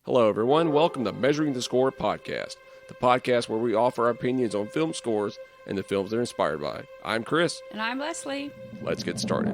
Hello, everyone. Welcome to Measuring the Score podcast, the podcast where we offer our opinions on film scores and the films they're inspired by. I'm Chris. And I'm Leslie. Let's get started.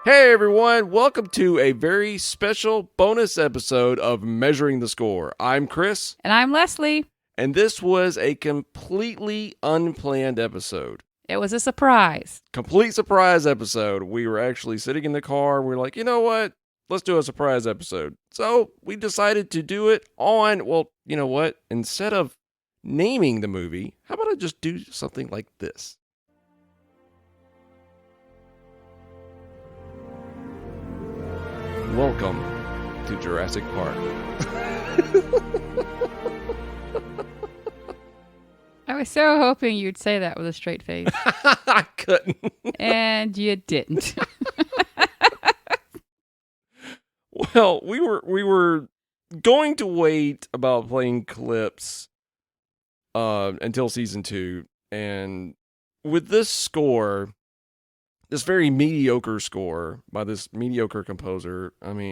Hey everyone, welcome to a very special bonus episode of Measuring the Score. I'm Chris. And I'm Leslie. And this was a completely unplanned episode. It was a surprise. Complete surprise episode. We were actually sitting in the car and we were like, you know what? Let's do a surprise episode. So we decided to do it on, well, you know what? Instead of naming the movie, how about I just do something like this? Welcome to Jurassic Park. I was so hoping you'd say that with a straight face. I couldn't. And you didn't. Well, we were going to wait about playing clips until season 2, and with this score, this very mediocre score by this mediocre composer, I don't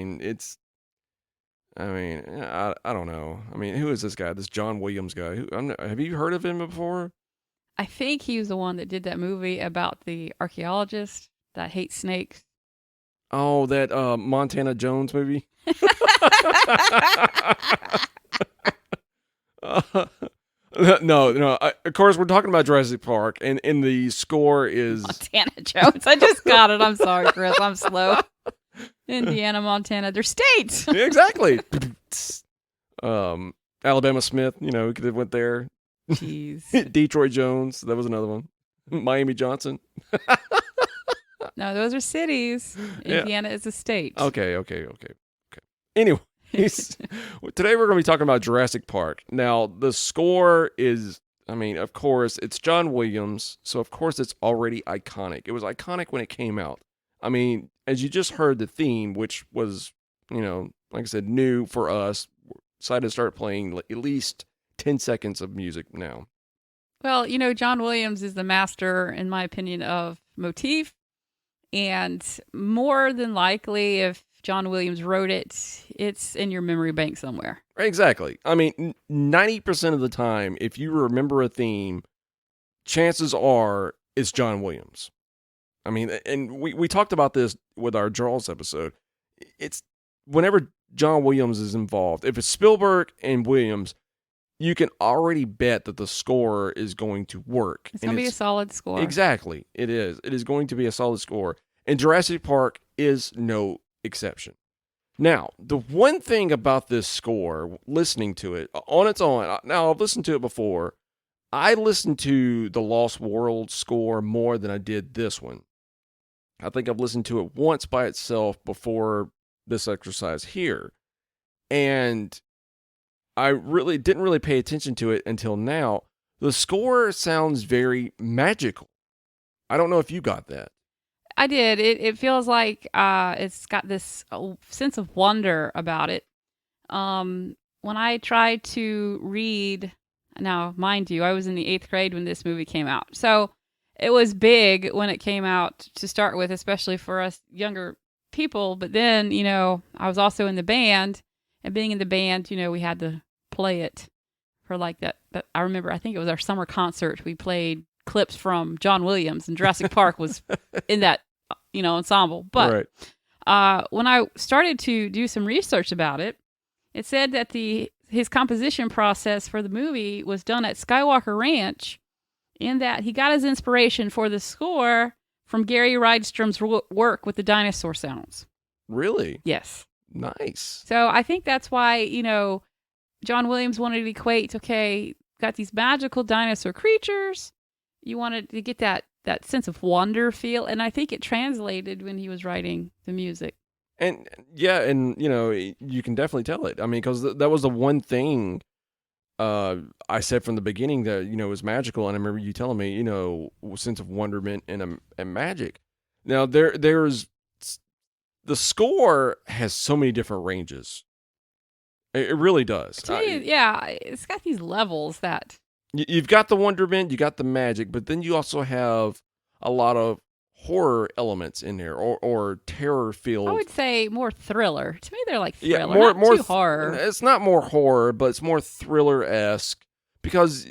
know. I mean, who is this guy? This John Williams guy? Have you heard of him before? I think he was the one that did that movie about the archaeologist that hates snakes. Oh, that Montana Jones movie? No. Of course, we're talking about Jurassic Park, and the score is... Montana Jones. I just got it. I'm sorry, Chris. I'm slow. Indiana, Montana. They're states. Yeah, exactly. Alabama Smith, we could have went there. Jeez. Detroit Jones. That was another one. Miami Johnson. No, those are cities. Indiana is a state. Okay. Anyway. Today we're going to be talking about Jurassic Park. Now, the score is, of course, it's John Williams, so of course it's already iconic. It was iconic when it came out. As you just heard the theme, which was, like I said, new for us, decided to start playing at least 10 seconds of music now. Well, John Williams is the master, in my opinion, of motif. And more than likely, if John Williams wrote it, it's in your memory bank somewhere. Exactly. 90% of the time, if you remember a theme, chances are it's John Williams. And we talked about this with our Jaws episode. It's whenever John Williams is involved, if it's Spielberg and Williams, you can already bet that the score is going to work. It's going to be a solid score. Exactly. It is. It is going to be a solid score. And Jurassic Park is no exception. Now, the one thing about this score, listening to it on its own, now I've listened to it before. I listened to the Lost World score more than I did this one. I think I've listened to it once by itself before this exercise here. And I didn't really pay attention to it until now. The score sounds very magical. I don't know if you got that. I did. It feels like it's got this sense of wonder about it. When I tried to read, now mind you, I was in the 8th grade when this movie came out. So it was big when it came out to start with, especially for us younger people. But then, I was also in the band. And being in the band, we had to play it for like that. I remember, I think it was our summer concert. We played clips from John Williams, and Jurassic Park was in that, ensemble. But when I started to do some research about it, it said that his composition process for the movie was done at Skywalker Ranch, in that he got his inspiration for the score from Gary Rydstrom's work with the dinosaur sounds. Really? Yes. Nice. So I think that's why, John Williams wanted to equate, got these magical dinosaur creatures. You wanted to get that sense of wonder feel. And I think it translated when he was writing the music. And yeah, and you can definitely tell it. Because that was the one thing I said from the beginning that it was magical, and I remember you telling me sense of wonderment and magic. Now there's the score has so many different ranges. It really does. To me, yeah, it's got these levels that You've got the wonderment, you got the magic, but then you also have a lot of horror elements in there, or terror filled. I would say more thriller. To me, they're like thriller, Yeah, not too horror. It's not more horror, but it's more thriller-esque because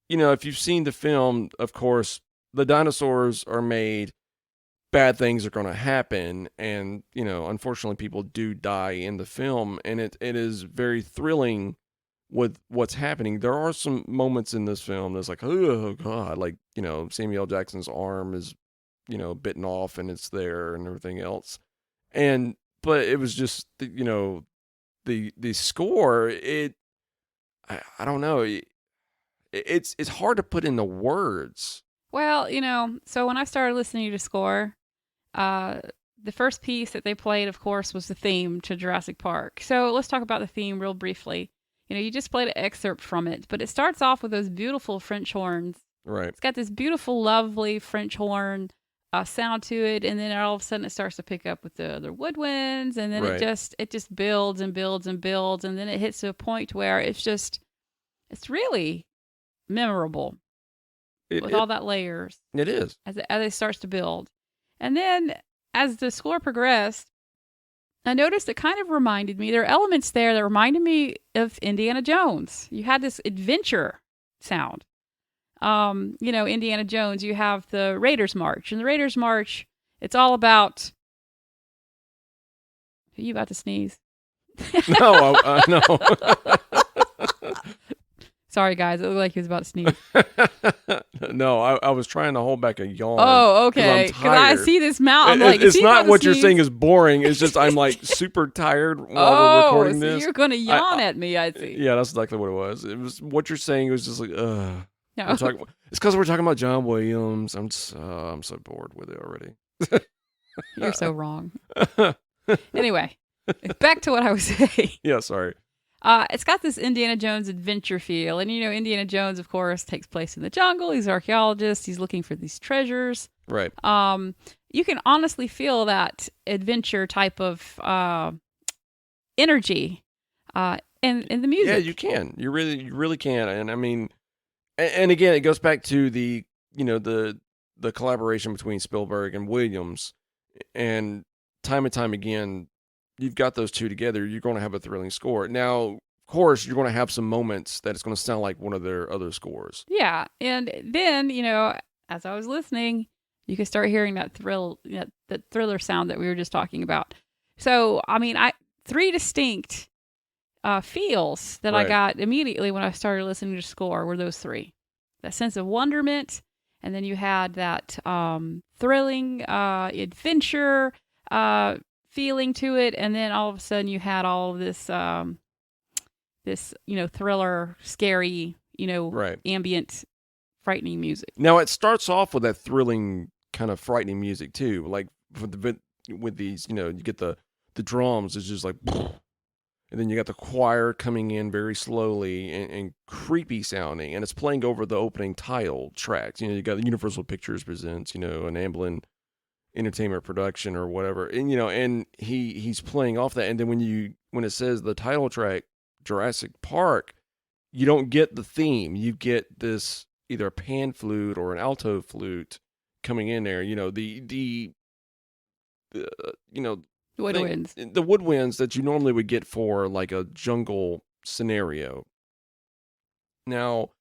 if you've seen the film, of course, the dinosaurs are made. Bad things are going to happen, and unfortunately, people do die in the film, and it is very thrilling with what's happening. There are some moments in this film that's like, oh god, like Samuel L. Jackson's arm is bitten off and it's there and everything else, but it was just the score. I don't know. It's hard to put into words. Well, so when I started listening to score, the first piece that they played, of course, was the theme to Jurassic Park. So let's talk about the theme real briefly. You just played an excerpt from it, but it starts off with those beautiful French horns. Right. It's got this beautiful, lovely French horn sound to it, and then all of a sudden it starts to pick up with the other woodwinds, and then Right. it just builds and builds and builds, and then it hits to a point where it's really memorable with all that layers. It is. As it starts to build. And then as the score progressed, I noticed it kind of reminded me, there are elements there that reminded me of Indiana Jones. You had this adventure sound. Indiana Jones, you have the Raiders March. And the Raiders March, it's all about... Are you about to sneeze? No, no. Sorry, guys. It looked like he was about to sneeze. No, I was trying to hold back a yawn. Oh, okay. Because I see this mouth. I'm like, it's not what you're sneeze? saying is boring. It's just I'm like super tired while we're recording so this. you're going to yawn at me, I see. Yeah, that's exactly what it was. It was what you're saying. It was just like, No. it's because we're talking about John Williams. I'm so bored with it already. You're so wrong. Anyway, back to what I was saying. Yeah, sorry. It's got this Indiana Jones adventure feel. And, Indiana Jones, of course, takes place in the jungle. He's an archaeologist. He's looking for these treasures. Right. You can honestly feel that adventure type of energy in the music. Yeah, you can. You really can. And I mean, and again, it goes back to the collaboration between Spielberg and Williams. And time again, you've got those two together, you're going to have a thrilling score. Now, of course, you're going to have some moments that it's going to sound like one of their other scores. Yeah, and then, as I was listening, you could start hearing that that thriller sound that we were just talking about. So, I mean, three distinct feels that Right. I got immediately when I started listening to score were those three. That sense of wonderment, and then you had that thrilling adventure feeling to it, and then all of a sudden you had all of this thriller, scary, Right. ambient, frightening music. Now, it starts off with that thrilling kind of frightening music too. Like with these, you get the drums, it's just like, and then you got the choir coming in very slowly and creepy sounding, and it's playing over the opening title tracks. You got Universal Pictures presents, an Amblin Entertainment production or whatever, and and he's playing off that, and then when it says the title track Jurassic Park, you don't get the theme. You get this either a pan flute or an alto flute coming in there. The Woodwinds. the woodwinds that you normally would get for like a jungle scenario. Now,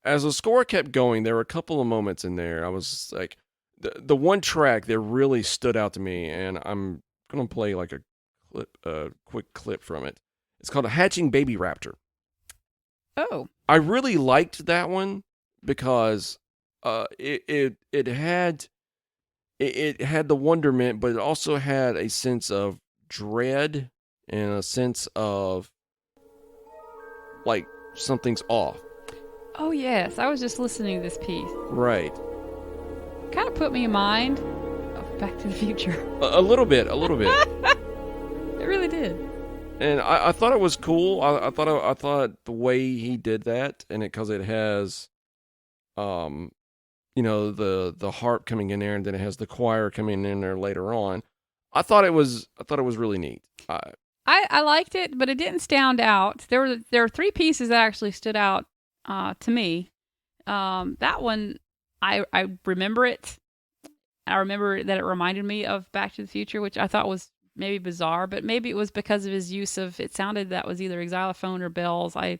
as the score kept going, there were a couple of moments in there I was like, the one track that really stood out to me, and I'm gonna play like a quick clip from it. It's called "A Hatching Baby Raptor." Oh, I really liked that one because it had the wonderment, but it also had a sense of dread and a sense of like something's off. oh yes. I was just listening to this piece. Right. Kind of put me in mind of Back to the Future. A little bit. It really did. And I thought it was cool. I thought the way he did that, and because it has, um, the harp coming in there, and then it has the choir coming in there later on. I thought it was really neat. I liked it, but it didn't stand out. There were three pieces that actually stood out to me. That one, I remember it. I remember that it reminded me of Back to the Future, which I thought was maybe bizarre, but maybe it was because of his use of. It sounded that was either xylophone or bells. I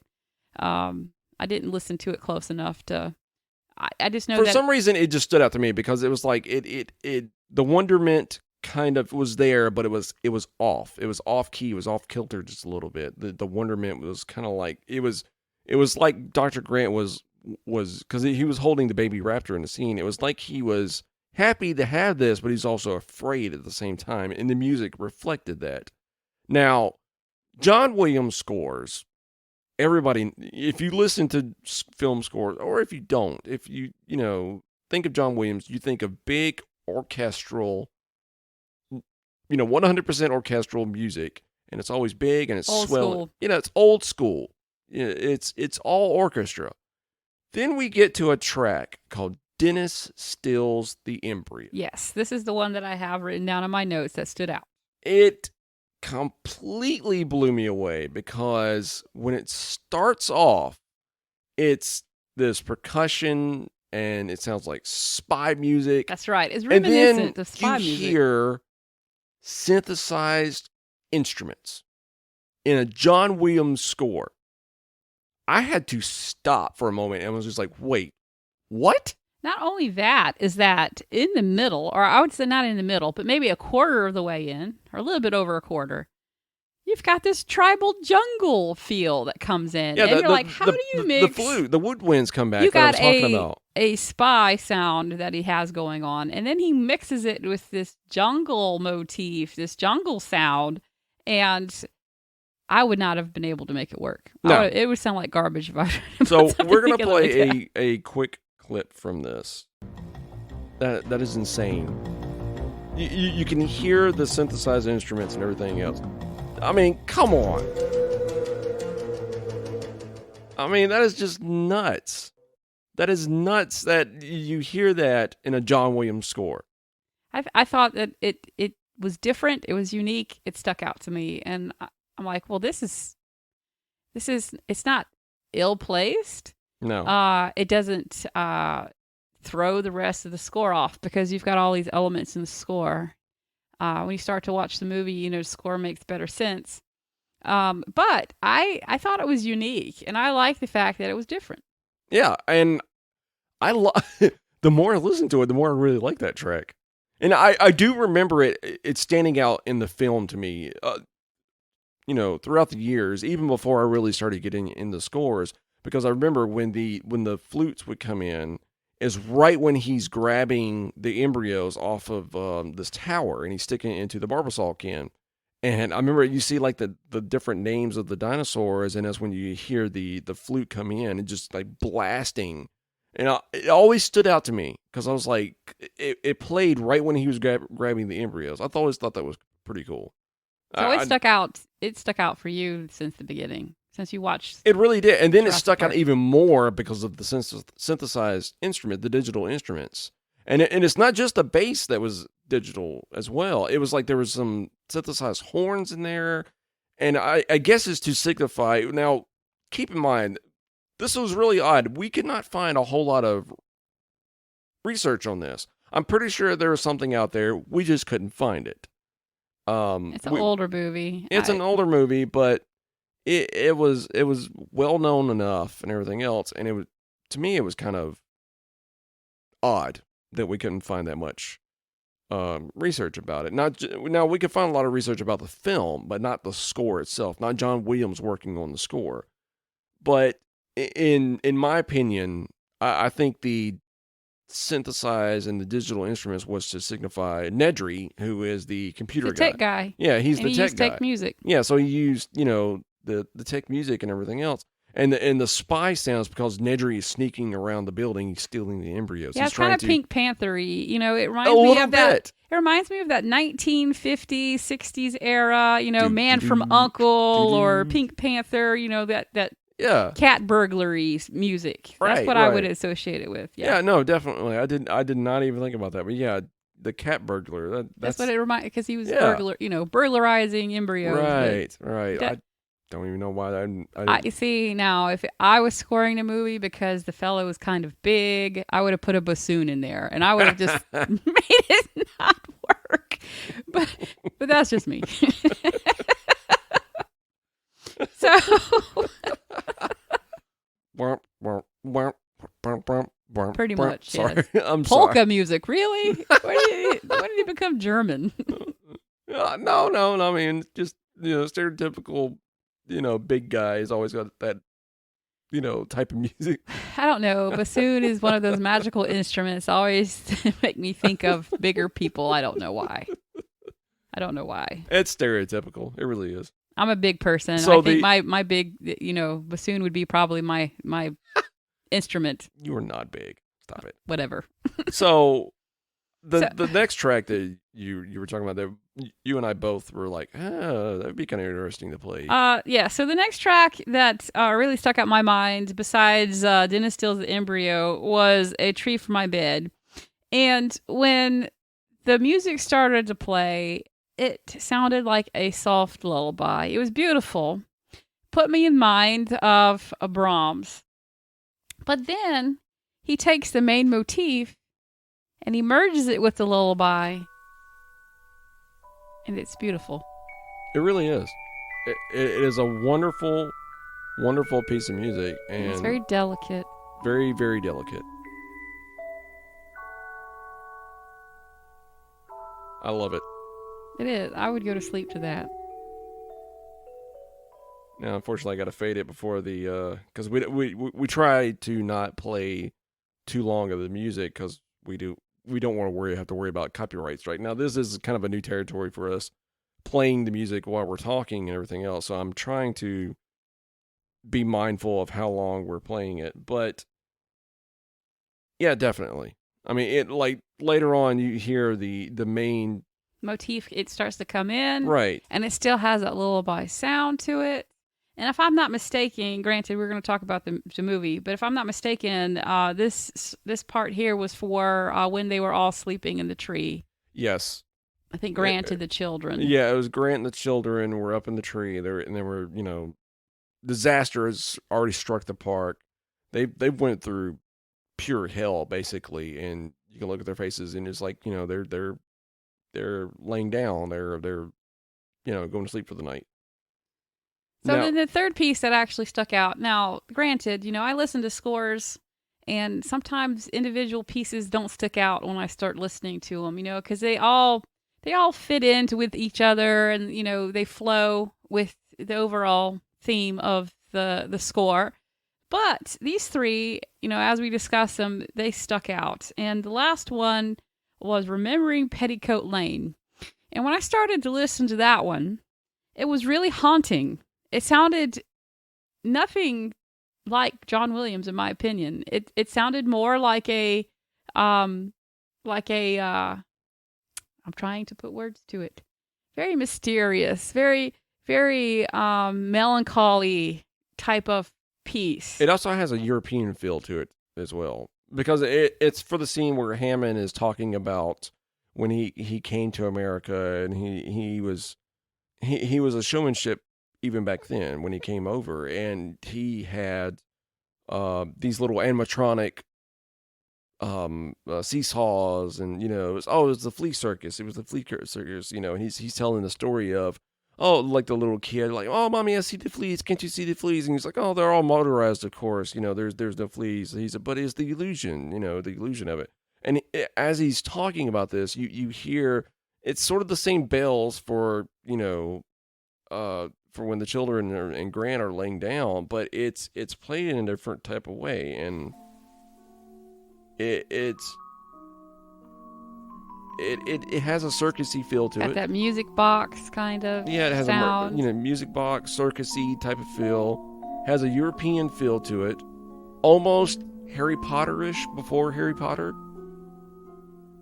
didn't listen to it close enough to. I just know For that some reason, it just stood out to me because it was like the wonderment kind of was there, but it was off. It was off key. It was off kilter just a little bit. The wonderment was kind of like it was like Dr. Grant was because he was holding the baby raptor in the scene. It was like he was happy to have this, but he's also afraid at the same time, and the music reflected that. Now, John Williams scores. Everybody, if you listen to film scores, or if you don't, if you think of John Williams, you think of big orchestral, 100% orchestral music, and it's always big and it's old swelling. school. It's old school. It's all orchestra. Then we get to a track called Dennis Stills the Embryo. Yes, this is the one that I have written down in my notes that stood out. It completely blew me away because when it starts off, it's this percussion and it sounds like spy music. That's right. It's And reminiscent then of spy you music. hear synthesized instruments in a John Williams score. I had to stop for a moment and was just like, wait, what? Not only that, is that in the middle, or I would say not in the middle, but maybe a quarter of the way in, or a little bit over a quarter, you've got this tribal jungle feel that comes in. Yeah, and you're like, how do you mix? The flute, the woodwinds come back You that I got was talking about. a spy sound that he has going on, and then he mixes it with this jungle motif, this jungle sound, and I would not have been able to make it work. No. It would sound like garbage if I put So something we're gonna together like that. play a quick clip from this. That is insane. You can hear the synthesized instruments and everything else. I mean, come on. I mean, that is just nuts. That is nuts that you hear that in a John Williams score. I thought that it was different. It was unique. It stuck out to me, and I'm like, well, this is it's not ill placed. No. It doesn't throw the rest of the score off because you've got all these elements in the score. When you start to watch the movie, the score makes better sense. But I thought it was unique, and I like the fact that it was different. Yeah, and the more I listen to it, the more I really like that track. And I do remember it standing out in the film to me, throughout the years, even before I really started getting in the scores, because I remember when the flutes would come in, is right when he's grabbing the embryos off of this tower and he's sticking it into the Barbasol can. And I remember you see like the different names of the dinosaurs, and that's when you hear the flute come in and just like blasting. And it always stood out to me because I was like, it played right when he was grabbing the embryos. I always thought that was pretty cool. So it stuck out. It stuck out for you since the beginning, since you watched. It really did, and then Jurassic it stuck Park. out even more because of the synthesized instrument, the digital instruments, and it's not just the bass that was digital as well. It was like there was some synthesized horns in there, and I guess it's to signify. Now, keep in mind, this was really odd. We could not find a whole lot of research on this. I'm pretty sure there was something out there. We just couldn't find it. It's an older movie. It's an older movie, but it was well known enough and everything else, and to me it was kind of odd that we couldn't find that much research about it. Now we could find a lot of research about the film, but not the score itself. Not John Williams working on the score, but in my opinion, I think the synthesize and the digital instruments was to signify Nedry, who is the computer the tech guy. Yeah, he's And the he tech used guy. tech music. Yeah, so he used, the tech music and everything else. And the spy sounds because Nedry is sneaking around the building, stealing the embryos. Yeah, He's it's kind of to Pink Panther-y. You know, it a reminds me little of that. bit. It reminds me of that 1950s, 60s era. You know, Man from Do-do-do, Uncle or do-do. Pink Panther. You know, that Yeah. cat burglary music. That's Right, what I right. would associate it with. Yeah. Yeah, No, definitely. I did not even think about that. But yeah, the cat burglar. that's what it reminded, because he was yeah. burglarizing embryos. Right. Right. But I don't even know why I I didn't. see now. If I was scoring a movie because the fellow was kind of big, I would have put a bassoon in there, and I would have just made it not work. But that's just me. So pretty much, Sorry. yes. I'm Polka sorry. music, really? When did he become German? No. I mean, just stereotypical. Big guys always got that. Type of music. I don't know. Bassoon is one of those magical instruments. Always make me think of bigger people. I don't know why. It's stereotypical. It really is. I'm a big person. So I think my big, bassoon would be probably my instrument. You are not big. Stop it. Whatever. So the next track that you were talking about, that you and I both were like, that'd be kind of interesting to play. Yeah. So the next track that really stuck out in my mind, besides Dennis Steele's The Embryo, was A Tree for My Bed. And when the music started to play, it sounded like a soft lullaby. It was beautiful. Put me in mind of a Brahms. But then he takes the main motif and he merges it with the lullaby. And it's beautiful. It really is. It is a wonderful, wonderful piece of music, and It's very delicate. very, very delicate. I love it. It is. I would go to sleep to that. Now, unfortunately, I got to fade it before the because we try to not play too long of the music because we don't want to have to worry about copyright strike. Now, this is kind of a new territory for us, playing the music while we're talking and everything else. So I'm trying to be mindful of how long we're playing it. But yeah, definitely. I mean, it like later on you hear the main Motif, it starts to come in. right. And it still has that lullaby sound to it. And if I'm not mistaken, granted, we're going to talk about the movie, but if I'm not mistaken, this part here was for when they were all sleeping in the tree. Yes. I think Grant and the children. Yeah, it was Grant and the children were up in the tree. And they were, disaster has already struck the park. They went through pure hell basically, and you can look at their faces and it's like, they're laying down, they're going to sleep for the night. So Now- then the third piece that actually stuck out. Now, granted, I listen to scores, and sometimes individual pieces don't stick out when I start listening to them, because they all fit into with each other, and they flow with the overall theme of the score. But these three, as we discussed them, they stuck out. And the last one was Remembering Petticoat Lane. And when I started to listen to that one, it was really haunting. It sounded nothing like John Williams, in my opinion. It sounded more like I'm trying to put words to it. Very mysterious, very, very melancholy type of piece. It also has a European feel to it as well, because it's for the scene where Hammond is talking about when he came to America, and he was a showmanship even back then when he came over, and he had these little animatronic seesaws, and it was the flea circus. It was the flea circus, and he's telling the story of like the little kid, like, oh mommy, I see the fleas. Can't you see the fleas? And he's like, oh, they're all motorized, of course. There's no fleas. He said, but it's the illusion, the illusion of it. And as he's talking about this, you hear it's sort of the same bells for for when the children and Grant are laying down, but it's played in a different type of way, and it has a circusy feel to Got it. that music box kind of Yeah, it has sound. a music box, circusy type of feel. has a European feel to it, almost Harry Potter-ish before Harry Potter.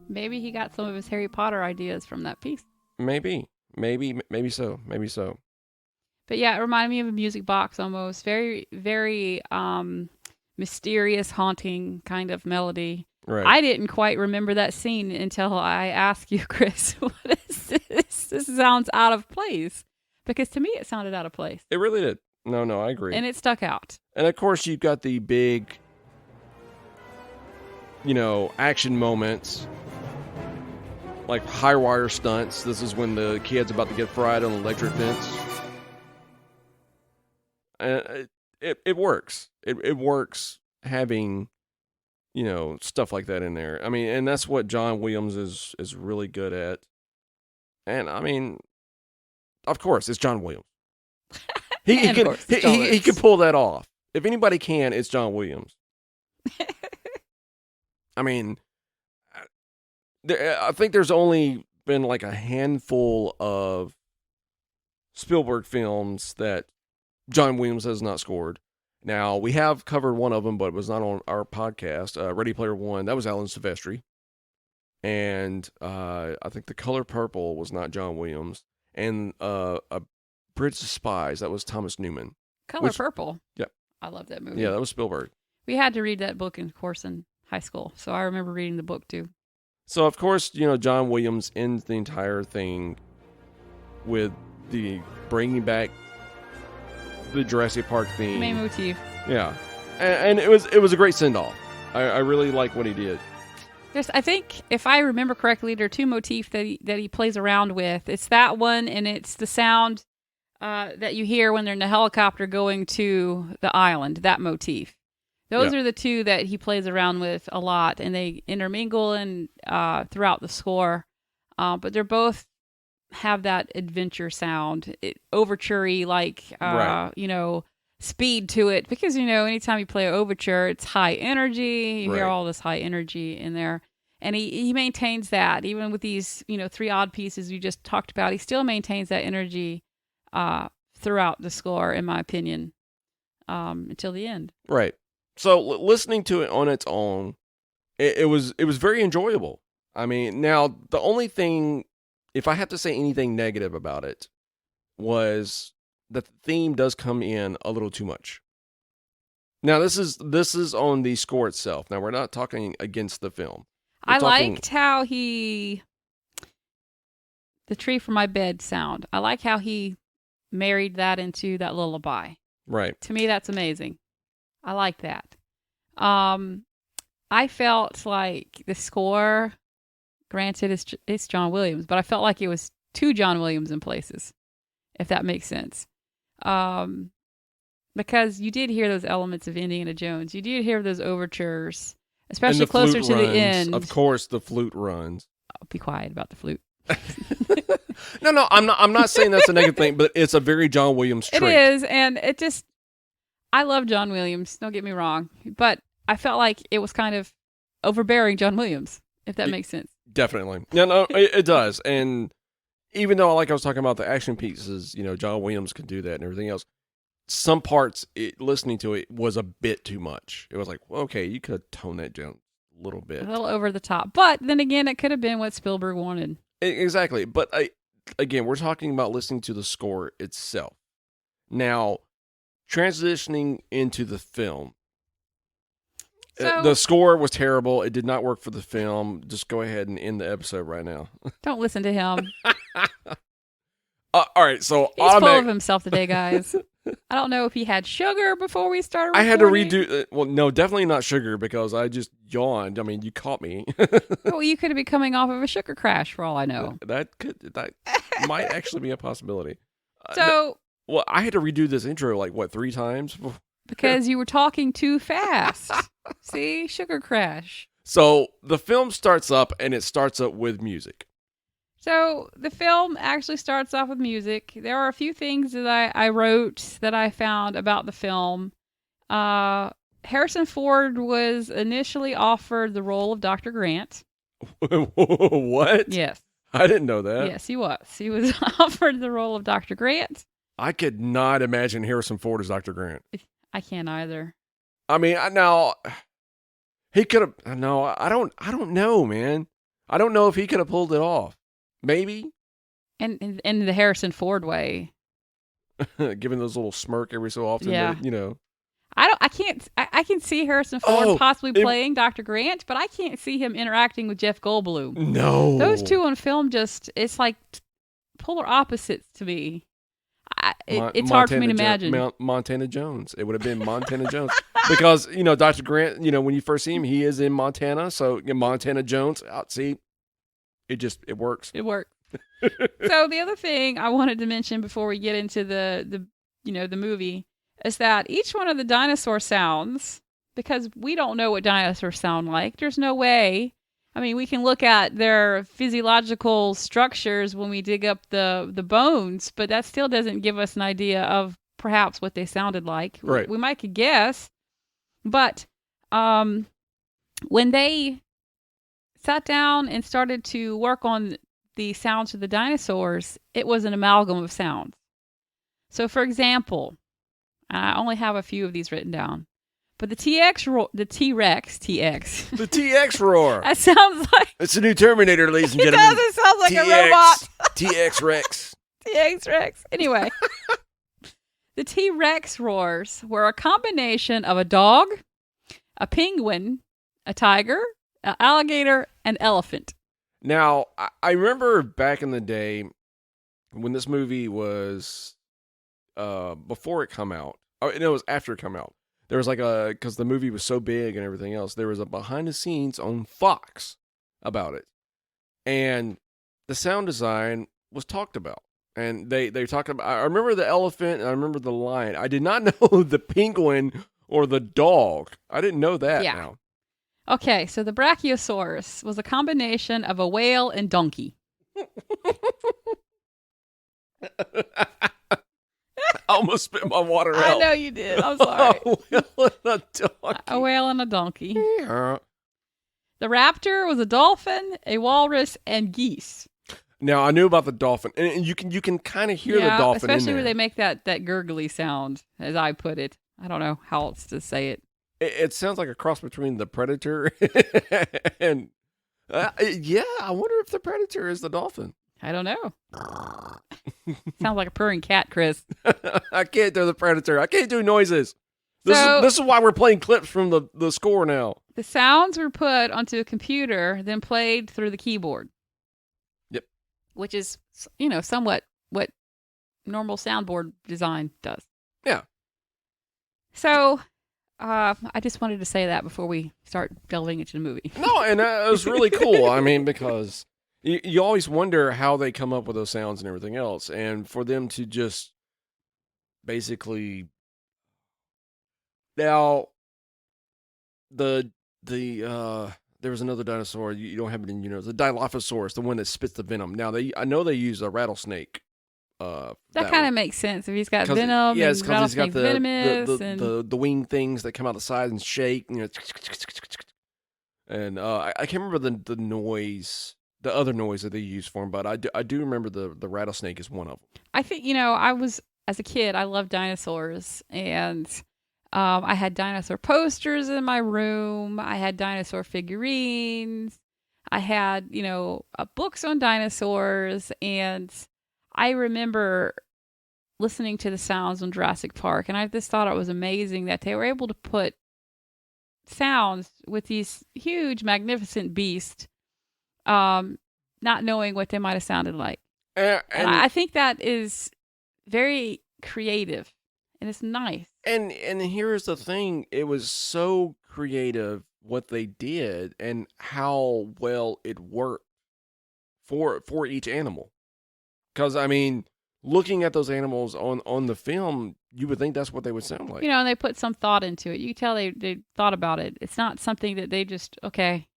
Maybe he got some of his Harry Potter ideas from that piece. Maybe so. But yeah, it reminded me of a music box almost. Very, very mysterious, haunting kind of melody. Right. I didn't quite remember that scene until I asked you, Chris, what is this? This sounds out of place. Because to me, it sounded out of place. It really did. No, I agree. And it stuck out. And of course, you've got the big, action moments, like high wire stunts. This is when the kid's about to get fried on the electric fence. And it works. It works having, stuff like that in there. I mean, and that's what John Williams is really good at. And I mean, of course, it's John Williams. He can pull that off. If anybody can, it's John Williams. I mean, I think there's only been like a handful of Spielberg films that John Williams has not scored. Now, we have covered one of them, but it was not on our podcast. Ready Player One, that was Alan Silvestri. And I think The Color Purple was not John Williams. And A Bridge to Spies, that was Thomas Newman. Color Purple? Yep. I love that movie. Yeah, that was Spielberg. We had to read that book, of course, in high school. So I remember reading the book, too. So, of course, John Williams ends the entire thing with the bringing back the Jurassic Park theme. Main motif. Yeah. And it was a great send-off. I really like what he did. I think, if I remember correctly, there are two motifs that he plays around with. It's that one, and it's the sound that you hear when they're in the helicopter going to the island, that motif. Those are the two that he plays around with a lot, and they intermingle throughout the score. But they're both have that adventure sound, overture-y, like, speed to it. Because, anytime you play an overture, it's high energy. You hear all this high energy in there. And he maintains that. Even with these, 3 odd pieces we just talked about, he still maintains that energy throughout the score, in my opinion, until the end. Right. So listening to it on its own, it was very enjoyable. I mean, now the only thing, if I have to say anything negative about it, was that the theme does come in a little too much. Now this is on the score itself. Now we're not talking against the film. I liked how the Tree from My Bed sound. I like how he married that into that lullaby. Right. To me, that's amazing. I like that. I felt like the score, granted, it's John Williams, but I felt like it was too John Williams in places, if that makes sense. Because you did hear those elements of Indiana Jones. You did hear those overtures, especially closer to the end. Of course, the flute runs. I'll be quiet about the flute. No, I'm not saying that's a negative thing, but it's a very John Williams trait. It is, and it just, I love John Williams, don't get me wrong, but I felt like it was kind of overbearing John Williams, if that makes sense. Definitely. No, it does. And even though, like I was talking about the action pieces, John Williams can do that and everything else, some parts, listening to it was a bit too much. It was like, okay, you could have toned that down a little bit. A little over the top. But then again, it could have been what Spielberg wanted. Exactly. But again, we're talking about listening to the score itself. Now, transitioning into the film. So, the score was terrible. It did not work for the film. Just go ahead and end the episode right now. Don't listen to him. All right, so he's full of himself today, guys. I don't know if he had sugar before we started recording. I had to redo. Well, no, definitely not sugar because I just yawned. I mean, you caught me. Well, you could be coming off of a sugar crash for all I know. That might actually be a possibility. So, well, I had to redo this intro like 3 times because you were talking too fast. See, sugar crash. So the film starts up, and it starts up with music. So the film actually starts off with music. There are a few things that I wrote that I found about the film. Harrison Ford was initially offered the role of Dr. Grant. What? Yes. I didn't know that. Yes, he was. He was offered the role of Dr. Grant. I could not imagine Harrison Ford as Dr. Grant. I can't either. I mean, now he could have. No, I don't. I don't know, man. I don't know if he could have pulled it off. Maybe, And in the Harrison Ford way. giving those little smirk every so often. Yeah. That, you know. I can't. I can see Harrison Ford possibly playing Dr. Grant, but I can't see him interacting with Jeff Goldblum. No. Those two on film it's like polar opposites to me. It's hard for me to imagine. Montana Jones. It would have been Montana Jones. Because, Dr. Grant, when you first see him, he is in Montana. So Montana Jones, see, it works. It works. So the other thing I wanted to mention before we get into the movie is that each one of the dinosaur sounds, because we don't know what dinosaurs sound like, there's no way. I mean, we can look at their physiological structures when we dig up the bones, but that still doesn't give us an idea of perhaps what they sounded like. Right. We might could guess, but when they sat down and started to work on the sounds of the dinosaurs, it was an amalgam of sounds. So, for example, I only have a few of these written down. But the T-Rex. The TX roar. That sounds like... It's a new Terminator, ladies and It gentlemen. does. It sounds like TX, a robot. TX Rex. TX Rex. Anyway. The T-Rex roars were a combination of a dog, a penguin, a tiger, an alligator, and elephant. Now, I remember back in the day when this movie was before it come out. Oh, no, it was after it come out. There was because the movie was so big and everything else, there was a behind the scenes on Fox about it. And the sound design was talked about. And they talked about, I remember the elephant and I remember the lion. I did not know the penguin or the dog. I didn't know that now. Okay, so the Brachiosaurus was a combination of a whale and donkey. I almost spit my water out. I know you did. I'm sorry. A whale and a donkey. A whale and a donkey. Yeah. The raptor was a dolphin, a walrus, and geese. Now I knew about the dolphin, and you can kind of hear the dolphin, especially in there. when they make that gurgly sound, as I put it. I don't know how else to say it. It sounds like a cross between the predator and yeah. I wonder if the predator is the dolphin. I don't know. Sounds like a purring cat, Chris. I can't do the predator. I can't do noises. This is why we're playing clips from the score now. The sounds were put onto a computer, then played through the keyboard. Yep. Which is, somewhat what normal soundboard design does. Yeah. So, I just wanted to say that before we start delving into the movie. No, and it was really cool. I mean, because you always wonder how they come up with those sounds and everything else. And for them to just basically... Now, there was another dinosaur, you don't have it in, the Dilophosaurus, the one that spits the venom. Now, I know they use a rattlesnake. That kind of makes sense if he's got venom. Yeah, it's because he's got the the wing things that come out the side and shake. And I can't remember the noise, the other noise that they use for him, but I do remember the rattlesnake is one of them. I think as a kid, I loved dinosaurs, and I had dinosaur posters in my room. I had dinosaur figurines. I had books on dinosaurs, and I remember listening to the sounds on Jurassic Park, and I just thought it was amazing that they were able to put sounds with these huge, magnificent beasts, not knowing what they might have sounded like. And I think that is very creative, and it's nice. And here's the thing: it was so creative what they did, and how well it worked for each animal. Because, I mean, looking at those animals on the film, you would think that's what they would sound like. And they put some thought into it. You can tell they thought about it. It's not something that they just, okay,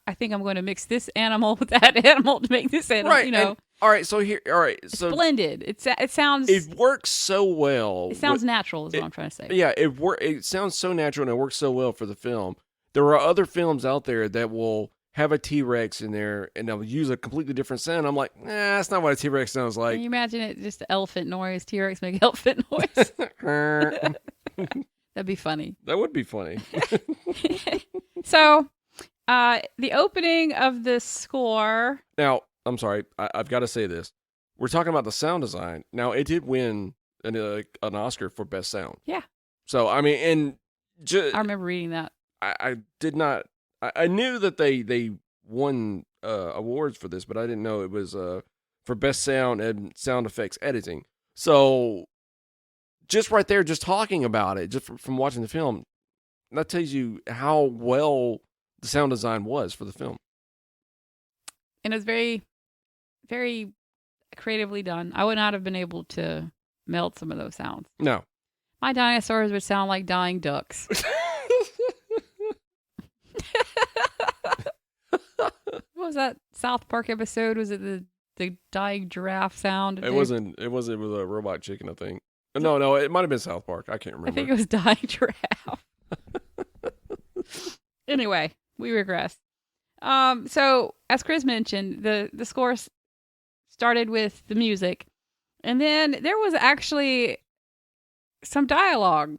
I think I'm going to mix this animal with that animal to make this animal, Right. And, all right, so it's blended. It sounds... It works so well. It sounds natural is what I'm trying to say. Yeah, it sounds so natural, and it works so well for the film. There are other films out there that will have a T-Rex in there, and they'll use a completely different sound. I'm like, that's not what a T-Rex sounds like. Can you imagine it just elephant noise? T-Rex make elephant noise. That'd be funny. That would be funny. So, the opening of the score. Now, I'm sorry, I've got to say this. We're talking about the sound design. Now, it did win an Oscar for Best Sound. Yeah. So, I mean, and I remember reading that. I did not. I knew that they won awards for this, but I didn't know it was for Best Sound and Sound Effects Editing. So, just right there, just talking about it, just from watching the film, that tells you how well the sound design was for the film. And it was very, very creatively done. I would not have been able to meld some of those sounds. No. My dinosaurs would sound like dying ducks. What was that South Park episode? Was it the dying giraffe sound? It wasn't with a robot chicken, I think. No, it might have been South Park. I can't remember. I think it was dying giraffe. Anyway, we regress. So as Chris mentioned, the score started with the music, and then there was actually some dialogue,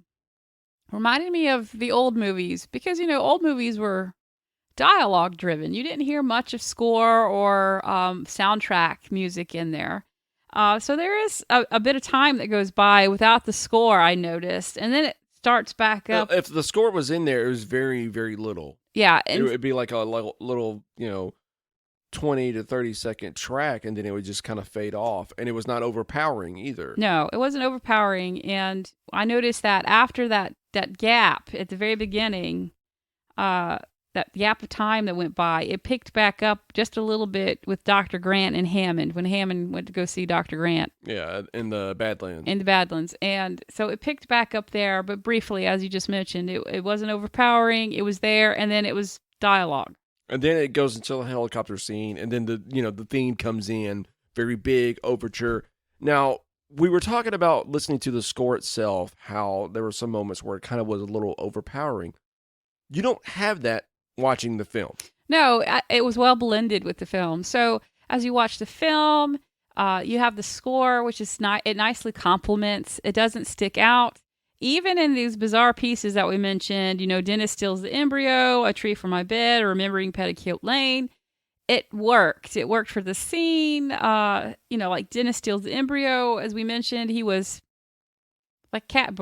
reminding me of the old movies, because old movies were dialogue driven. You didn't hear much of score or soundtrack music in there. So there is a bit of time that goes by without the score, I noticed, and then it starts back up. If the score was in there, it was very, very little. Yeah. It would be like a little, 20 to 30 second track, and then it would just kind of fade off, and it was not overpowering either. No, it wasn't overpowering, and I noticed that after that gap at the very beginning, that gap of time that went by, it picked back up just a little bit with Dr. Grant and Hammond, when Hammond went to go see Dr. Grant. Yeah, in the Badlands. In the Badlands. And so it picked back up there, but briefly, as you just mentioned, it wasn't overpowering, it was there, and then it was dialogue. And then it goes into the helicopter scene, and then the theme comes in, very big overture. Now, we were talking about listening to the score itself, how there were some moments where it kind of was a little overpowering. You don't have that watching the film. No, it was well blended with the film. So as you watch the film, you have the score, which is it nicely complements. It doesn't stick out. Even in these bizarre pieces that we mentioned, Dennis steals the embryo, A Tree for My Bed, or Remembering Petticoat Lane, it worked. It worked for the scene. Like Dennis steals the embryo, as we mentioned, he was like cat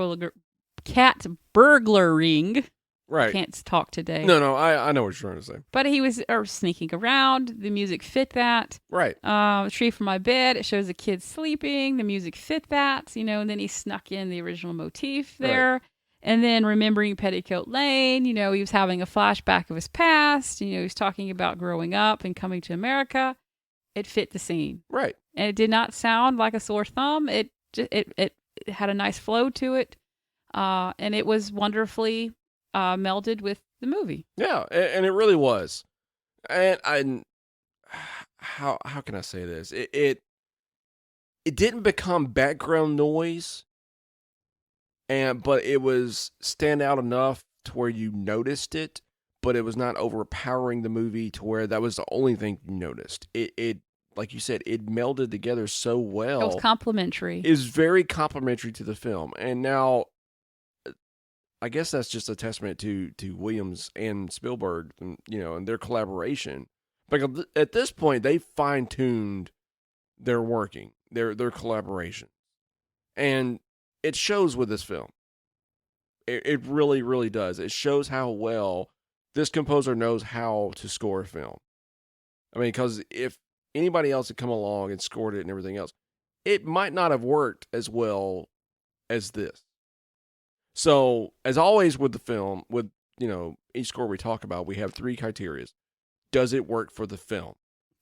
burglaring. Right. Can't talk today. No, I know what you're trying to say. But he was sneaking around. The music fit that. Right. A Tree for My Bed. It shows the kid sleeping. The music fit that. And then he snuck in the original motif there. Right. And then Remembering Petticoat Lane, he was having a flashback of his past. He was talking about growing up and coming to America. It fit the scene. Right. And it did not sound like a sore thumb. It had a nice flow to it. And it was wonderfully melded with the movie. Yeah, and it really was. And how can I say this? It didn't become background noise, but it was stand out enough to where you noticed it, but it was not overpowering the movie to where that was the only thing you noticed. It like you said, it melded together so well. It was complimentary. It was very complimentary to the film. And now, I guess that's just a testament to Williams and Spielberg, and their collaboration. Because at this point, they fine-tuned their working, their collaboration, and it shows with this film. It really, really does. It shows how well this composer knows how to score a film. I mean, because if anybody else had come along and scored it and everything else, it might not have worked as well as this. So, as always with the film, with, each score we talk about, we have 3 criteria. Does it work for the film?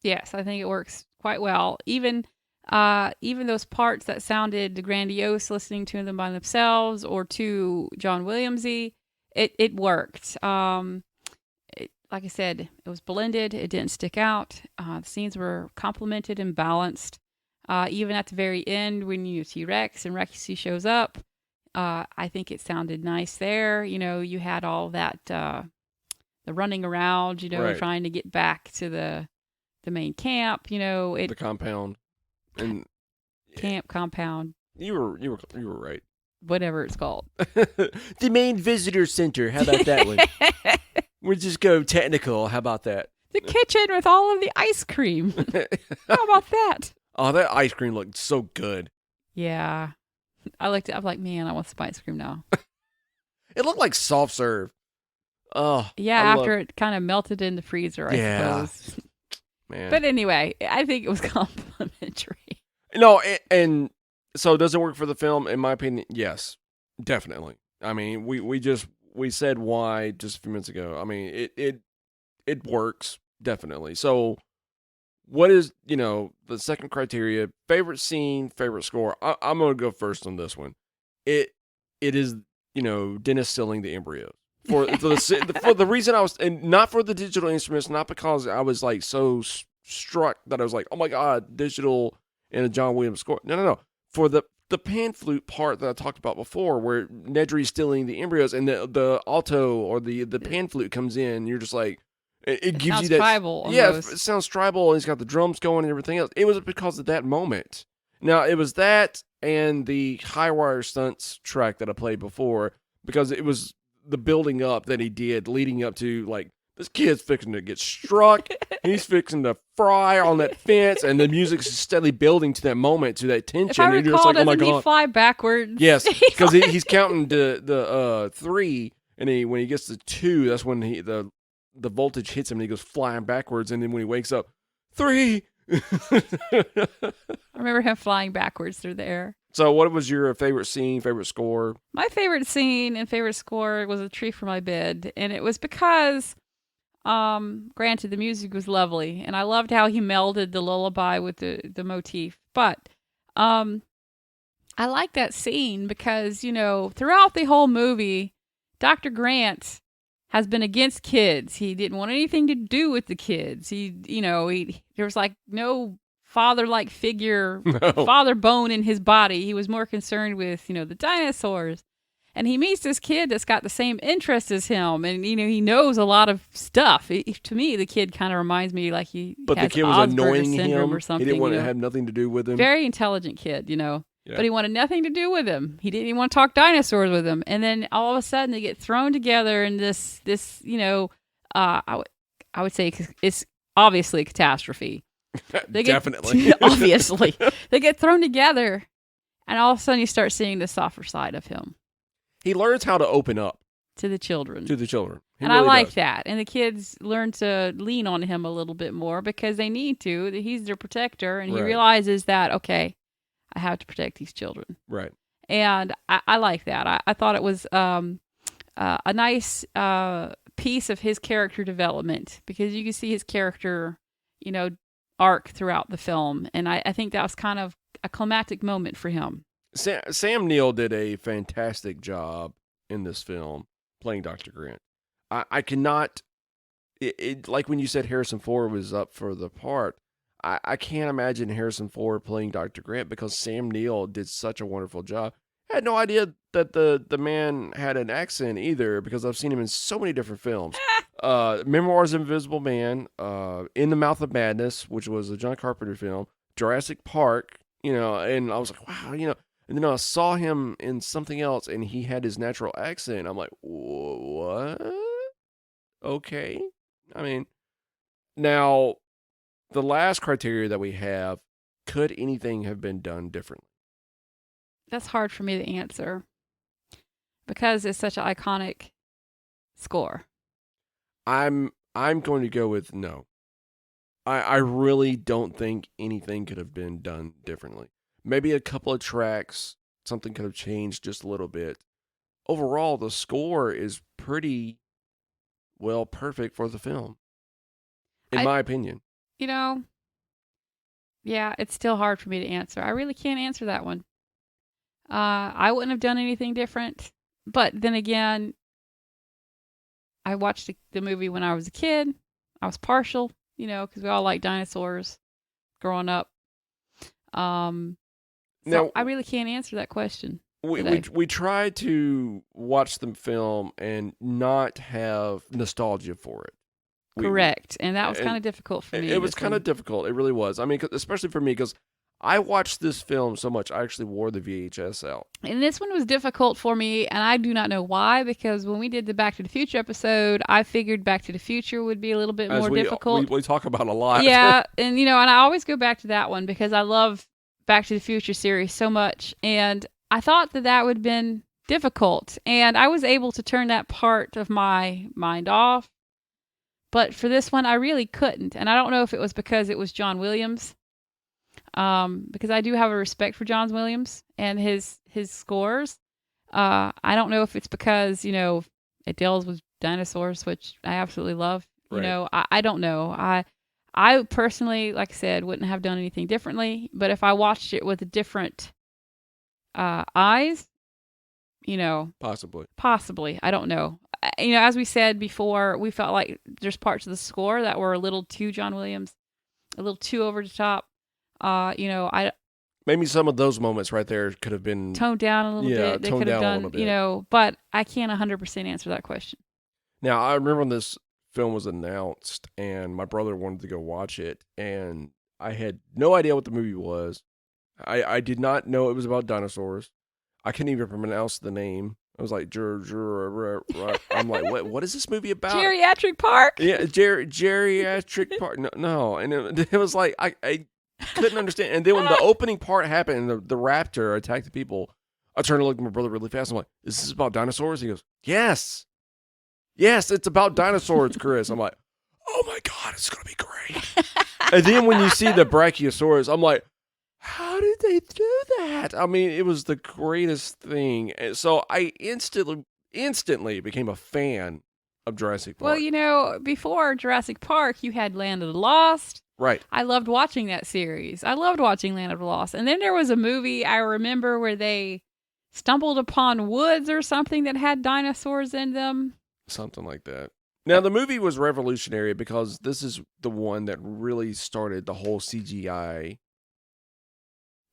Yes, I think it works quite well. Even those parts that sounded grandiose listening to them by themselves or to John Williamsy, it worked. Like I said, it was blended. It didn't stick out. The scenes were complemented and balanced. Even at the very end, when T-Rex and Rexy shows up, I think it sounded nice there. You had all that, the running around, right, trying to get back to the main camp, the compound. And camp compound. You were right. whatever it's called. The main visitor center. How about that one? We'll just go technical. How about that? The kitchen with all of the ice cream. How about that? Oh, that ice cream looked so good. Yeah. I looked at it. I'm like, man, I want some ice cream now. It looked like soft serve. Oh, Yeah, after it kind of melted in the freezer, I suppose. Man. But anyway, I think it was complimentary. No, and so does it work for the film? In my opinion, yes, definitely. I mean, we said why just a few minutes ago. I mean, it works definitely. So, what is the second criteria? Favorite scene, favorite score. I'm gonna go first on this one. It is Dennis stealing the embryos. For the reason I was, and not for the digital instruments, not because I was like so struck that I was like, oh my god, digital in a John Williams score. No. For the pan flute part that I talked about before, where Nedry's stealing the embryos, and the alto or the pan flute comes in, and you're just like, it gives you that tribal. Yeah, Almost. it sounds tribal, and he's got the drums going and everything else. It was because of that moment. Now it was that and the high wire stunts track that I played before, because it was the building up that he did leading up to, like, this kid's fixing to get struck. He's fixing to fry on that fence, and the music's steadily building to that moment, to that tension. If I and you're just recall, like, oh my doesn't he god. fly backwards? Yes, because he's counting the 3, and when he gets to 2, that's when the voltage hits him, and he goes flying backwards, and then when he wakes up, 3. I remember him flying backwards through the air. So what was your favorite scene, favorite score? My favorite scene and favorite score was A Tree for My Bed, and it was because, granted, the music was lovely, and I loved how he melded the lullaby with the motif. But I like that scene because, throughout the whole movie, Dr. Grant has been against kids. He didn't want anything to do with the kids. There was like no father-like figure, father bone in his body. He was more concerned with, the dinosaurs. And he meets this kid that's got the same interest as him, and he knows a lot of stuff. To me, the kid kind of reminds me like but has the kid was Asperger's annoying syndrome him. or something. He didn't want to have nothing to do with him. Very intelligent kid, Yeah. but he wanted nothing to do with him. He didn't even want to talk dinosaurs with him. And then all of a sudden, they get thrown together in this I would say it's obviously a catastrophe. Definitely. Obviously. They get thrown together, and all of a sudden you start seeing the softer side of him. He learns how to open up to the children. He and really I like does. that. And the kids learn to lean on him a little bit more because they need to. He's their protector, and he Right. realizes that, okay, I have to protect these children. Right. And I like that. I thought it was a nice piece of his character development, because you can see his character, arc throughout the film. And I think that was kind of a climactic moment for him. Sam Neill did a fantastic job in this film playing Dr. Grant. I cannot, like when you said Harrison Ford was up for the part, I can't imagine Harrison Ford playing Dr. Grant, because Sam Neill did such a wonderful job. I had no idea that the man had an accent either, because I've seen him in so many different films. Memoirs of Invisible Man, In the Mouth of Madness, which was a John Carpenter film, Jurassic Park, and I was like, wow, and then I saw him in something else, and he had his natural accent. I'm like, what? Okay. I mean, now, the last criteria that we have, could anything have been done differently? That's hard for me to answer because it's such an iconic score. I'm going to go with no. I really don't think anything could have been done differently. Maybe a couple of tracks, something could have changed just a little bit. Overall, the score is pretty well perfect for the film, in my opinion. Yeah, it's still hard for me to answer. I really can't answer that one. I wouldn't have done anything different. But then again, I watched the movie when I was a kid. I was partial, because we all like dinosaurs growing up. So I really can't answer that question. We tried to watch the film and not have nostalgia for it. Correct. And that was kind of difficult for me. It was kind of difficult. It really was. I mean, especially for me, because I watched this film so much, I actually wore the VHS out. And this one was difficult for me, and I do not know why, because when we did the Back to the Future episode, I figured Back to the Future would be a little bit As more difficult. we talk about a lot. Yeah, and and I always go back to that one because I love Back to the Future series so much, and I thought that would have been difficult, and I was able to turn that part of my mind off. But for this one, I really couldn't, and I don't know if it was because it was John Williams, because I do have a respect for John Williams and his scores. I don't know if it's because it deals with dinosaurs, which I absolutely love. Right. I don't know. I personally, like I said, wouldn't have done anything differently. But if I watched it with different eyes, possibly, I don't know. As we said before, we felt like there's parts of the score that were a little too John Williams, a little too over the top. I Maybe some of those moments right there could have been toned down a little bit. They could have done, but I can't 100% answer that question. Now, I remember when this film was announced and my brother wanted to go watch it, and I had no idea what the movie was. I did not know it was about dinosaurs. I couldn't even pronounce the name. I was like, I'm like, what is this movie about? Geriatric Park? Yeah, Geriatric Park. No. And it was like, I couldn't understand. And then when the opening part happened and the raptor attacked the people, I turned to look at my brother really fast. I'm like, is this about dinosaurs? He goes, yes. Yes, it's about dinosaurs, Chris. I'm like, oh my God, it's going to be great. And then when you see the Brachiosaurus, I'm like, how did they do that? I mean, it was the greatest thing. And so I instantly became a fan of Jurassic Park. Well, before Jurassic Park, you had Land of the Lost. Right. I loved watching that series. I loved watching Land of the Lost. And then there was a movie I remember where they stumbled upon woods or something that had dinosaurs in them. Something like that. Now, the movie was revolutionary because this is the one that really started the whole CGI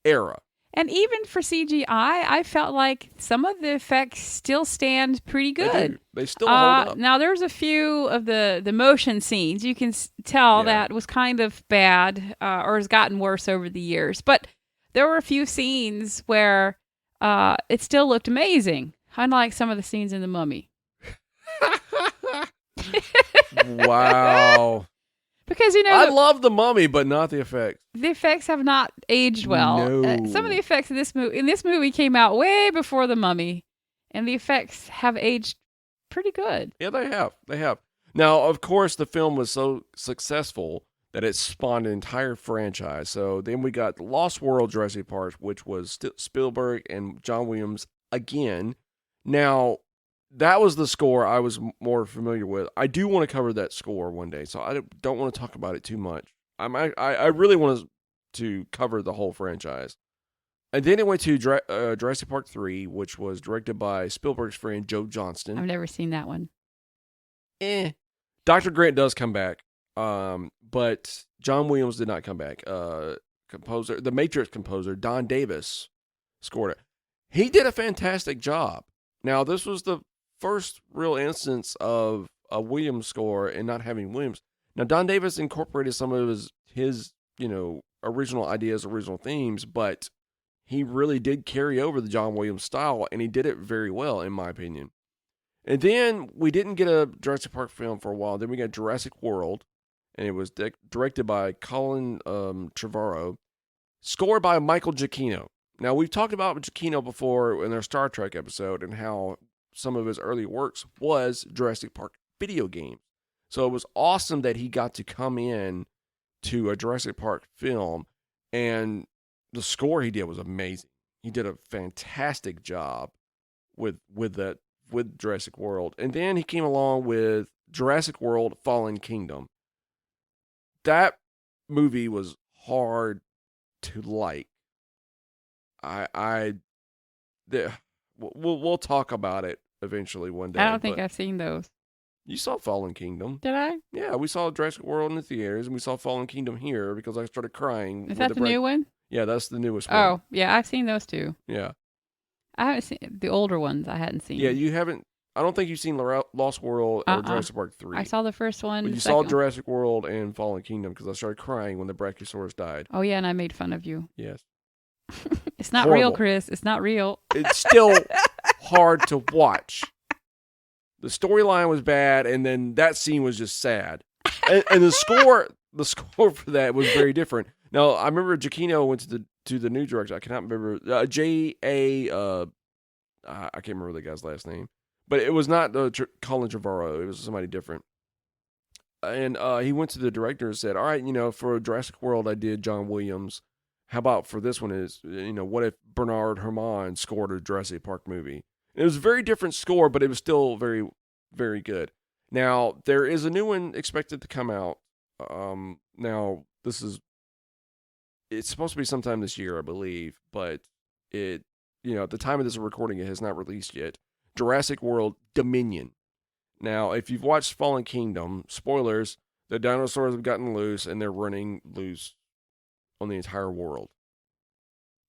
era. And even for CGI, I felt like some of the effects still stand pretty good. They still hold up. Now, there's a few of the motion scenes. You can tell that was kind of bad or has gotten worse over the years. But there were a few scenes where it still looked amazing, unlike some of the scenes in The Mummy. Wow. Because I love The Mummy, but not the effects. The effects have not aged well. No. Some of the effects in this movie came out way before The Mummy, and the effects have aged pretty good. Yeah, they have. They have. Now, of course, the film was so successful that it spawned an entire franchise. So then we got Lost World Jurassic Park, which was Spielberg and John Williams again. Now, that was the score I was more familiar with. I do want to cover that score one day, so I don't want to talk about it too much. I really want to cover the whole franchise. And then it went to Jurassic Park 3, which was directed by Spielberg's friend Joe Johnston. I've never seen that one. Dr. Grant does come back, but John Williams did not come back. The Matrix composer, Don Davis, scored it. He did a fantastic job. Now, this was the first real instance of a Williams score and not having Williams. Now, Don Davis incorporated some of his original ideas, original themes, but he really did carry over the John Williams style, and he did it very well, in my opinion. And then we didn't get a Jurassic Park film for a while. Then we got Jurassic World, and it was directed by Colin Trevorrow, scored by Michael Giacchino. Now, we've talked about Giacchino before in our Star Trek episode and how some of his early works was Jurassic Park video games. So it was awesome that he got to come in to a Jurassic Park film, and the score he did was amazing. He did a fantastic job with Jurassic World. And then he came along with Jurassic World Fallen Kingdom. That movie was hard to like. We'll talk about it eventually one day. I don't think I've seen those. You saw Fallen Kingdom. Did I? Yeah, we saw Jurassic World in the theaters, and we saw Fallen Kingdom here because I started crying. Is that the new one? Yeah, that's the newest one. Oh, yeah, I've seen those two. Yeah. I haven't seen the older ones. I hadn't seen. Yeah, you haven't. I don't think you've seen Lost World or Uh-uh. Jurassic Park 3. I saw the first one. But the you saw second- Jurassic World and Fallen Kingdom because I started crying when the Brachiosaurus died. Oh yeah, and I made fun of you. Yes. It's not real, Horrible. Chris. It's not real. It's still hard to watch. The storyline was bad, and then that scene was just sad. And the score for that was very different. Now, I remember Giacchino went to the new director. I cannot remember. J.A. I can't remember the guy's last name. But it was not Colin Trevorrow. It was somebody different. And he went to the director and said, all right, for Jurassic World, I did John Williams. How about for this one is, what if Bernard Herrmann scored a Jurassic Park movie? And it was a very different score, but it was still very, very good. Now, there is a new one expected to come out. Now, it's supposed to be sometime this year, I believe, but at the time of this recording, it has not released yet. Jurassic World Dominion. Now, if you've watched Fallen Kingdom, spoilers, the dinosaurs have gotten loose and they're running loose on the entire world.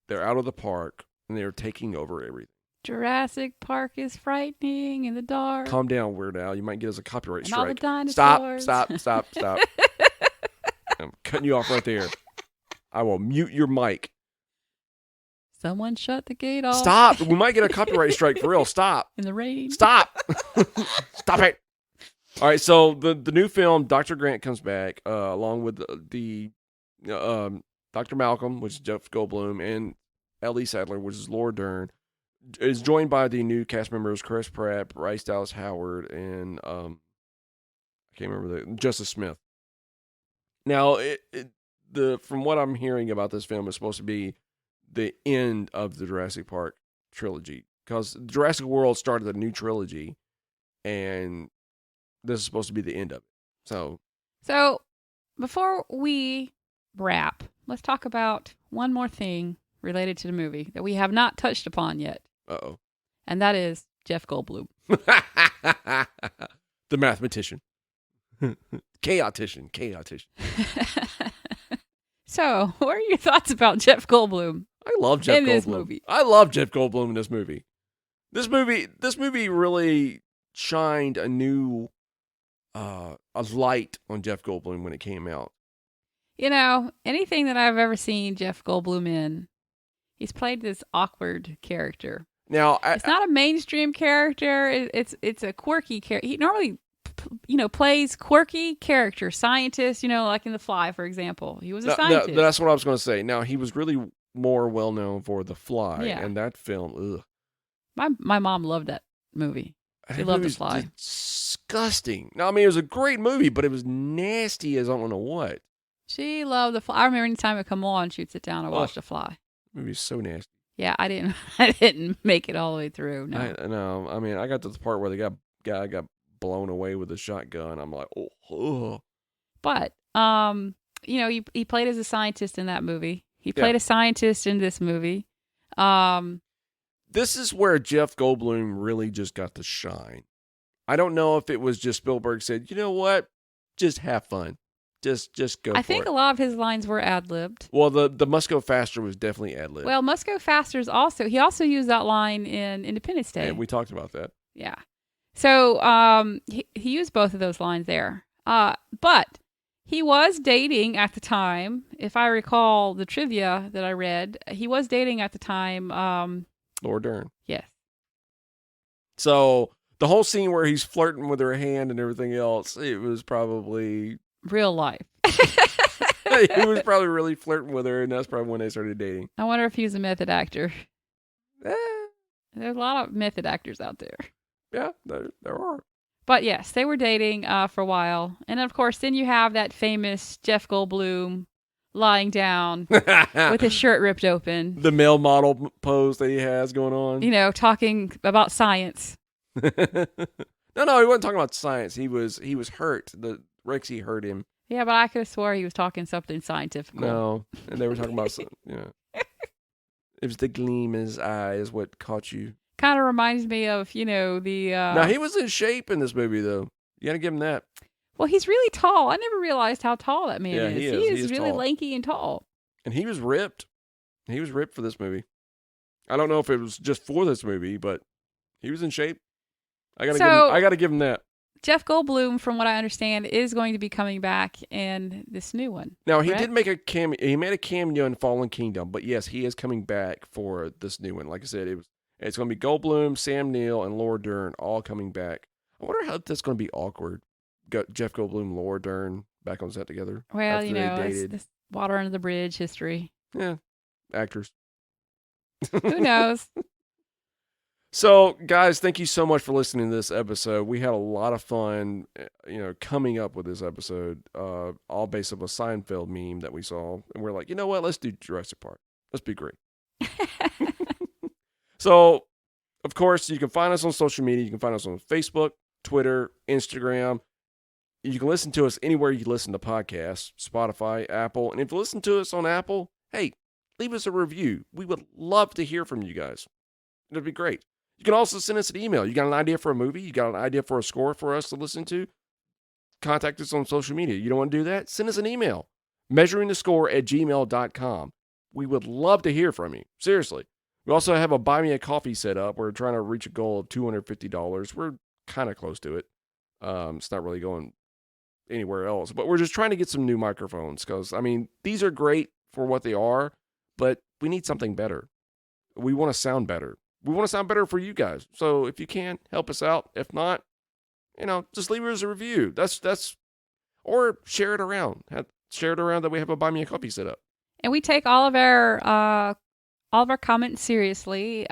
They're out of the park and they're taking over everything. Jurassic Park is frightening in the dark. Calm down, Weird Al. You might get us a copyright And all the strike. dinosaurs. Stop. I'm cutting you off right there. I will mute your mic. Someone shut the gate off. Stop. We might get a copyright strike for real. Stop. In the rain. Stop. Stop it. All right, so the new film, Dr. Grant comes back, along with the Dr. Malcolm, which is Jeff Goldblum, and Ellie Sadler, which is Laura Dern, is joined by the new cast members Chris Pratt, Bryce Dallas Howard, and I can't remember Justice Smith. Now, from what I'm hearing about this film, it's supposed to be the end of the Jurassic Park trilogy, because Jurassic World started a new trilogy, and this is supposed to be the end of it. So, before we wrap, let's talk about one more thing related to the movie that we have not touched upon yet. Uh-oh. And that is Jeff Goldblum. The mathematician. Chaotician. So, what are your thoughts about Jeff Goldblum? I love Jeff Goldblum. In this movie. I love Jeff Goldblum in this movie. This movie really shined a new a light on Jeff Goldblum when it came out. Anything that I've ever seen Jeff Goldblum in, he's played this awkward character. Now, it's not a mainstream character. It's a quirky character. He normally, plays quirky character, scientist. Like in The Fly, for example. He was a scientist. That's what I was going to say. Now, he was really more well known for The Fly, Yeah. and that film. Ugh. My mom loved that movie. She loved The Fly. Disgusting. No, I mean, it was a great movie, but it was nasty as I don't know what. She loved The Fly. I remember anytime it come on, she'd sit down and watch The Fly. The movie's so nasty. Yeah, I didn't make it all the way through. No. I mean, I got to the part where the guy got blown away with a shotgun. I'm like, oh. But he played as a scientist in that movie. He played a scientist in this movie. This is where Jeff Goldblum really just got to shine. I don't know if it was just Spielberg said, you know what, just have fun. Just go for it. I think a lot of his lines were ad-libbed. Well, the Must Go Faster was definitely ad-libbed. Well, Must Go Faster is he also used that line in Independence Day. Yeah, we talked about that. Yeah. So he used both of those lines there. But he was dating at the time, if I recall the trivia that I read, he was dating at the time. Laura Dern. Yes. So the whole scene where he's flirting with her hand and everything else, it was probably real life. He was probably really flirting with her, and that's probably when they started dating. I wonder if he was a method actor. There's a lot of method actors out there. Yeah, there are. But yes, they were dating for a while. And of course, then you have that famous Jeff Goldblum lying down with his shirt ripped open. The male model pose that he has going on. Talking about science. No, he wasn't talking about science. He was hurt. The Rexy hurt him. Yeah, but I could have swore he was talking something scientific. No, and they were talking about it was the gleam in his eye is what caught you. Kind of reminds me of, the... Now, he was in shape in this movie, though. You got to give him that. Well, he's really tall. I never realized how tall that man is. He is really tall. lanky and tall. And he was ripped. He was ripped for this movie. I don't know if it was just for this movie, but he was in shape. I gotta So- give him that. Jeff Goldblum, from what I understand, is going to be coming back in this new one. Now he correct? did make a cameo. He made a cameo in Fallen Kingdom, but yes, he is coming back for this new one. Like I said, it's going to be Goldblum, Sam Neill, and Laura Dern all coming back. I wonder how that's going to be awkward. Got Jeff Goldblum, Laura Dern back on set together. Well, after you they know, it's dated. this water under the bridge history. Yeah, actors. Who knows? So, guys, thank you so much for listening to this episode. We had a lot of fun, coming up with this episode, all based on a Seinfeld meme that we saw. And we're like, you know what? Let's do Jurassic Park. Let's be great. So, of course, you can find us on social media. You can find us on Facebook, Twitter, Instagram. You can listen to us anywhere you listen to podcasts, Spotify, Apple. And if you listen to us on Apple, hey, leave us a review. We would love to hear from you guys. It'd be great. You can also send us an email. You got an idea for a movie? You got an idea for a score for us to listen to? Contact us on social media. You don't want to do that? Send us an email. measuringthescore@gmail.com. We would love to hear from you. Seriously. We also have a Buy Me a Coffee set up. We're trying to reach a goal of $250. We're kind of close to it. It's not really going anywhere else. But we're just trying to get some new microphones because, these are great for what they are, but we need something better. We want to sound better. We want to sound better for you guys. So if you can, help us out. If not, just leave us a review. Or share it around. Share it around that we have a Buy Me a Coffee set up. And we take all of our comments seriously.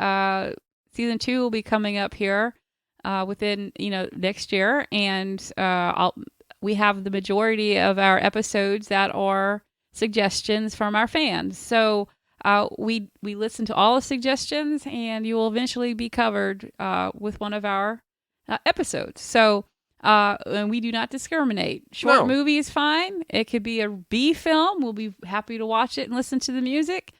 Season 2 will be coming up here within next year, and we have the majority of our episodes that are suggestions from our fans. So we listen to all the suggestions, and you will eventually be covered with one of our episodes. So and we do not discriminate. Short movie is fine. It could be a B film. We'll be happy to watch it and listen to the music.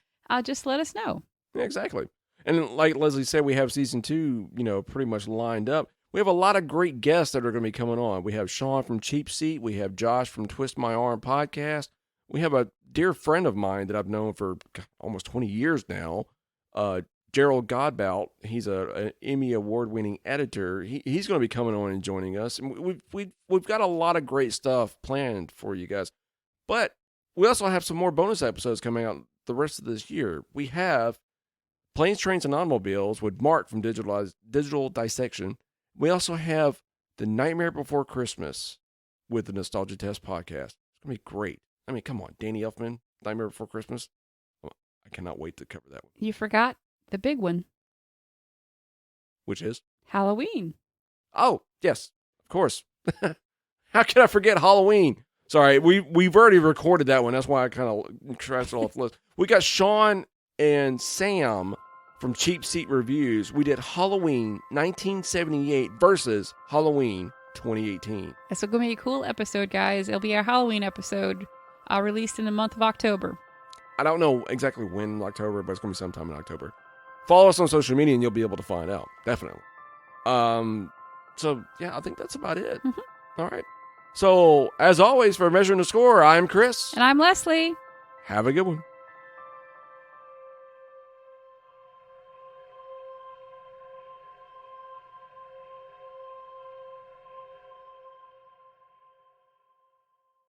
Just let us know. Yeah, exactly. And like Leslie said, we have season 2, pretty much lined up. We have a lot of great guests that are going to be coming on. We have Sean from Cheap Seat. We have Josh from Twist My Arm podcast. We have a dear friend of mine that I've known for almost 20 years now, Gerald Godbout. He's an Emmy award-winning editor. He's going to be coming on and joining us. And we've got a lot of great stuff planned for you guys. But we also have some more bonus episodes coming out the rest of this year. We have Planes, Trains, and Automobiles with Mark from Digital Dissection. We also have The Nightmare Before Christmas with the Nostalgia Test podcast. It's going to be great. Come on, Danny Elfman, Nightmare Before Christmas. Oh, I cannot wait to cover that one. You forgot the big one. Which is? Halloween. Oh, yes, of course. How could I forget Halloween? Sorry, we've already recorded that one. That's why I kind of scratched it off the list. We got Sean and Sam from Cheap Seat Reviews. We did Halloween 1978 versus Halloween 2018. It's going to be a cool episode, guys. It'll be our Halloween episode released in the month of October. I don't know exactly when in October, but it's going to be sometime in October. Follow us on social media and you'll be able to find out. Definitely. So, yeah, I think that's about it. Mm-hmm. All right. So, as always, for Measuring the Score, I'm Chris. And I'm Leslie. Have a good one.